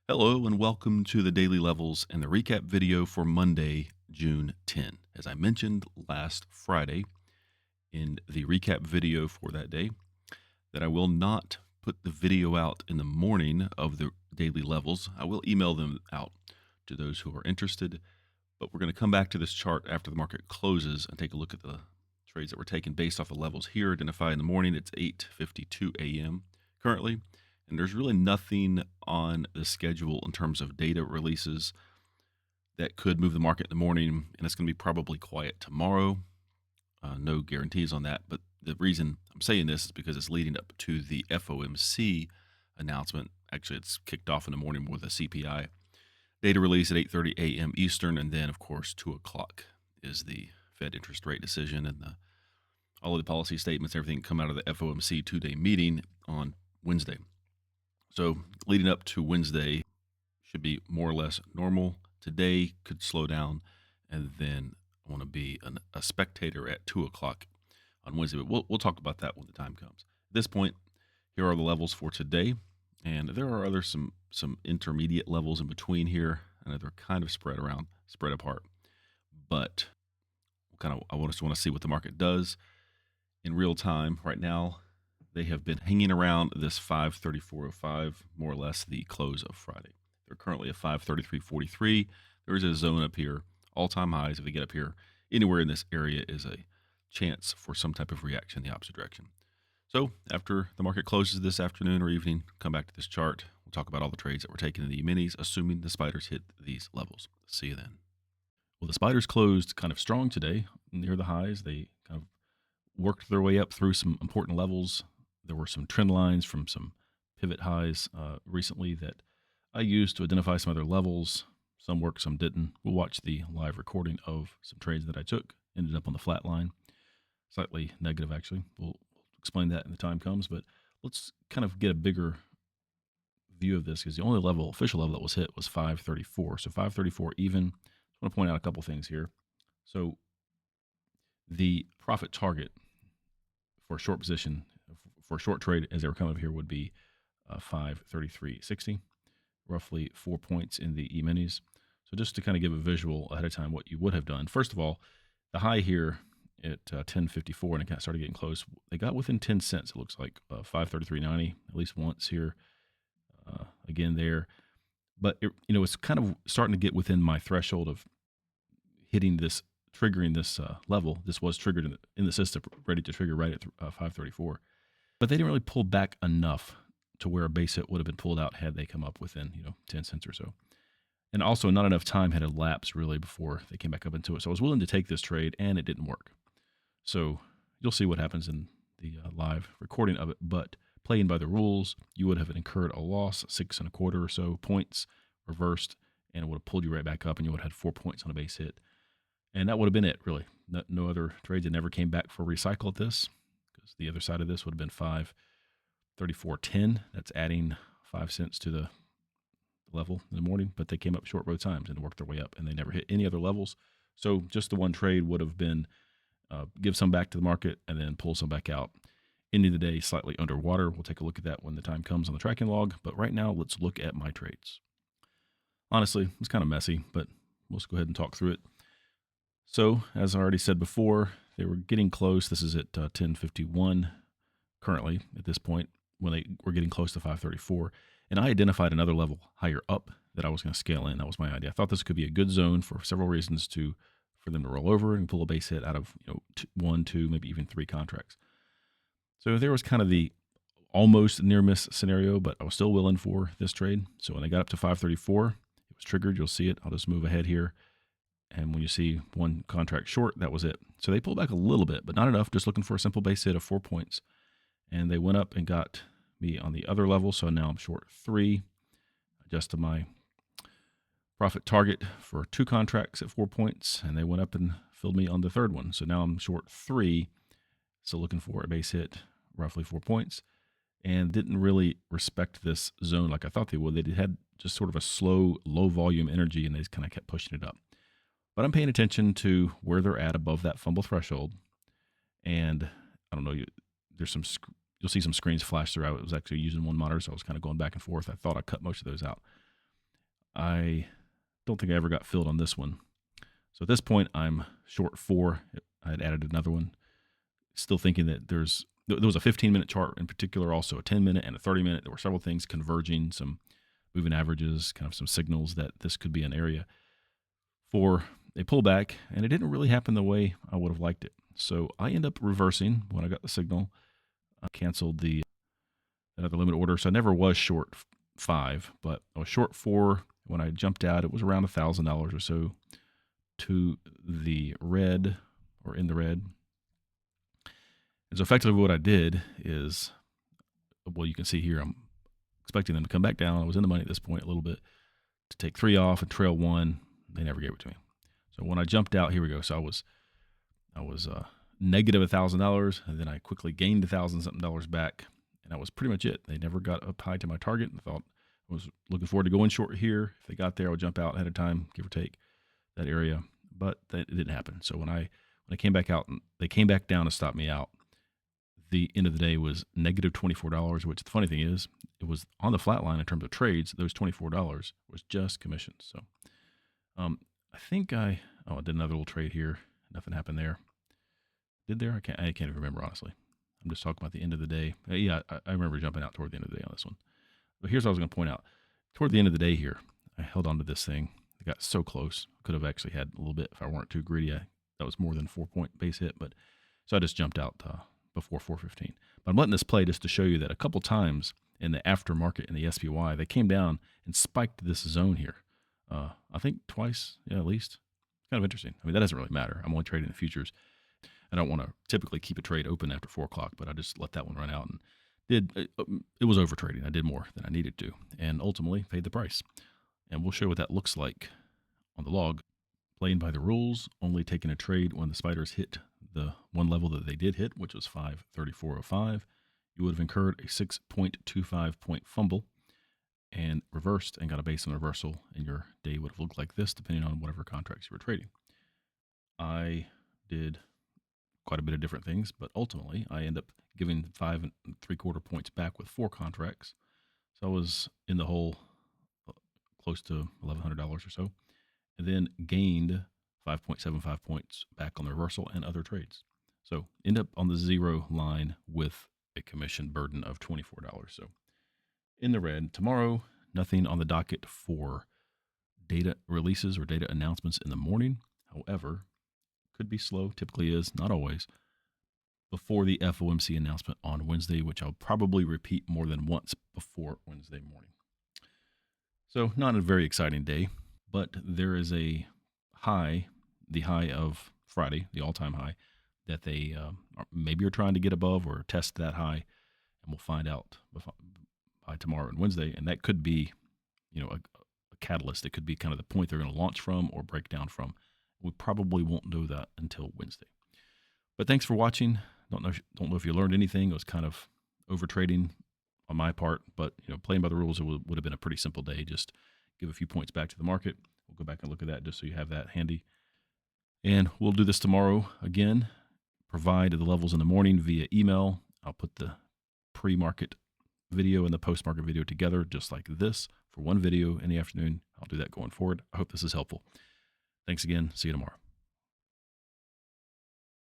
Hello and welcome to the Daily Levels and the recap video for Monday, June 10. As I mentioned last Friday in the recap video for that day, that I will not put the video out in the morning of the Daily Levels. I will email them out to those who are interested, but we're going to come back to this chart after the market closes and take a look at the trades that were taken based off the levels here identified in the morning. It's 8:52 a.m. currently. And there's really nothing on the schedule in terms of data releases that could move the market in the morning. And it's going to be probably quiet tomorrow. No guarantees on that. But the reason I'm saying this is because it's leading up to the FOMC announcement. Actually, it's kicked off in the morning with a CPI data release at 8:30 a.m. Eastern. And then, of course, 2 o'clock is the Fed interest rate decision and all of the policy statements, everything come out of the FOMC two-day meeting on Wednesday. So leading up to Wednesday should be more or less normal. Today could slow down, and then I want to be a spectator at 2 o'clock on Wednesday. But we'll talk about that when the time comes. At this point, here are the levels for today, and there are some intermediate levels in between here. I know they're kind of spread apart, but I want to see what the market does in real time right now. They have been hanging around this 534.05, more or less the close of Friday. They're currently at 533.43. There is a zone up here, all-time highs. If they get up here, anywhere in this area is a chance for some type of reaction in the opposite direction. So after the market closes this afternoon or evening, come back to this chart. We'll talk about all the trades that were taken in the minis, assuming the spiders hit these levels. See you then. Well, the spiders closed kind of strong today near the highs. They kind of worked their way up through some important levels. There were some trend lines from some pivot highs recently that I used to identify some other levels. Some worked, some didn't. We'll watch the live recording of some trades that I took. Ended up on the flat line. Slightly negative, actually. We'll explain that when the time comes. But let's kind of get a bigger view of this because the only official level that was hit was 534. So 534 even. I want to point out a couple things here. So the profit target for a short position, for a short trade as they were coming up here, would be 533.60, roughly 4 points in the E-minis. So just to kind of give a visual ahead of time what you would have done. First of all, the high here at 10.54, and it kind of started getting close. They got within 10 cents, it looks like, 533.90, at least once here, again there. But it's kind of starting to get within my threshold of hitting this, triggering this level. This was triggered in the system, ready to trigger right at 534. But they didn't really pull back enough to where a base hit would have been pulled out had they come up within 10 cents or so. And also not enough time had elapsed really before they came back up into it. So I was willing to take this trade, and it didn't work. So you'll see what happens in the live recording of it. But playing by the rules, you would have incurred a loss, 6 1/4 or so points, reversed, and it would have pulled you right back up, and you would have had 4 points on a base hit. And that would have been it, really. No other trades that never came back for recycle at this, because the other side of this would have been 534.10. That's adding 5 cents to the level in the morning, but they came up short both times and worked their way up, and they never hit any other levels. So just the one trade would have been give some back to the market and then pull some back out. Ending the day slightly underwater. We'll take a look at that when the time comes on the tracking log. But right now, let's look at my trades. Honestly, it's kind of messy, but let's go ahead and talk through it. So, as I already said before, they were getting close. This is at 10:51 currently at this point when they were getting close to 534. And I identified another level higher up that I was going to scale in. That was my idea. I thought this could be a good zone for several reasons for them to roll over and pull a base hit out of 1, 2, maybe even 3 contracts. So there was kind of the almost near miss scenario, but I was still willing for this trade. So when they got up to 534, it was triggered. You'll see it. I'll just move ahead here. And when you see one contract short, that was it. So they pulled back a little bit, but not enough. Just looking for a simple base hit of 4 points. And they went up and got me on the other level. So now I'm short 3. Adjusted my profit target for 2 contracts at 4 points. And they went up and filled me on the third one. So now I'm short 3. So looking for a base hit, roughly 4 points. And didn't really respect this zone like I thought they would. They had just sort of a slow, low volume energy, and they just kind of kept pushing it up. But I'm paying attention to where they're at above that fumble threshold. And I don't know, you'll see some screens flash throughout. It was actually using one monitor, so I was kind of going back and forth. I thought I cut most of those out. I don't think I ever got filled on this one. So at this point, I'm short 4. I had added another one, still thinking that there was a 15-minute chart in particular, also a 10-minute and a 30-minute. There were several things converging, some moving averages, kind of some signals that this could be an area for a pullback, and it didn't really happen the way I would have liked it. So I end up reversing when I got the signal. I canceled the another limit order, so I never was short 5, but I was short 4 when I jumped out. It was around $1,000 or so to the red, or in the red. And so effectively what I did is, well, you can see here, I'm expecting them to come back down. I was in the money at this point a little bit to take 3 off and trail 1. They never gave it to me. So when I jumped out, here we go. So I was negative $1,000, and then I quickly gained $1,000-something back, and that was pretty much it. They never got up high to my target, and I thought I was looking forward to going short here. If they got there, I would jump out ahead of time, give or take that area, but it didn't happen. So when I came back out, and they came back down to stop me out, the end of the day was negative $24, which the funny thing is, it was on the flat line in terms of trades. Those $24 was just commissions. So I think I did another little trade here. Nothing happened there. Did there? I can't even remember, honestly. I'm just talking about the end of the day. Yeah, I remember jumping out toward the end of the day on this one. But here's what I was going to point out. Toward the end of the day here, I held on to this thing. It got so close. Could have actually had a little bit if I weren't too greedy. That was more than a 4-point base hit. But so I just jumped out before 4:15. But I'm letting this play just to show you that a couple times in the aftermarket in the SPY, they came down and spiked this zone here. I think twice, at least. It's kind of interesting. I mean, that doesn't really matter. I'm only trading the futures. I don't want to typically keep a trade open after 4 o'clock, but I just let that one run out, and it was over trading. I did more than I needed to, and ultimately paid the price. And we'll show what that looks like on the log. Playing by the rules, only taking a trade when the spiders hit the one level that they did hit, which was 534.05. You would have incurred a 6.25 point fumble and reversed and got a base on reversal, and your day would have looked like this, depending on whatever contracts you were trading. I did quite a bit of different things, but ultimately I end up giving 5 3/4 points back with 4 contracts. So I was in the hole close to $1,100 or so, and then gained 5.75 points back on the reversal and other trades. So end up on the 0 line with a commission burden of $24. So in the red. Tomorrow, nothing on the docket for data releases or data announcements in the morning. However, could be slow, typically is, not always, before the FOMC announcement on Wednesday, which I'll probably repeat more than once before Wednesday morning. So not a very exciting day, but there is a high, the high of Friday, the all-time high, that they maybe are trying to get above or test that high, and we'll find out by tomorrow and Wednesday, and that could be, a catalyst. It could be kind of the point they're going to launch from or break down from. We probably won't know that until Wednesday. But thanks for watching. Don't know if you learned anything. It was kind of over trading on my part, but playing by the rules, it would have been a pretty simple day. Just give a few points back to the market. We'll go back and look at that just so you have that handy. And we'll do this tomorrow again. Provide the levels in the morning via email. I'll put the pre-market video and the post-market video together just like this for one video in the afternoon. I'll do that going forward. I hope this is helpful. Thanks again. See you tomorrow.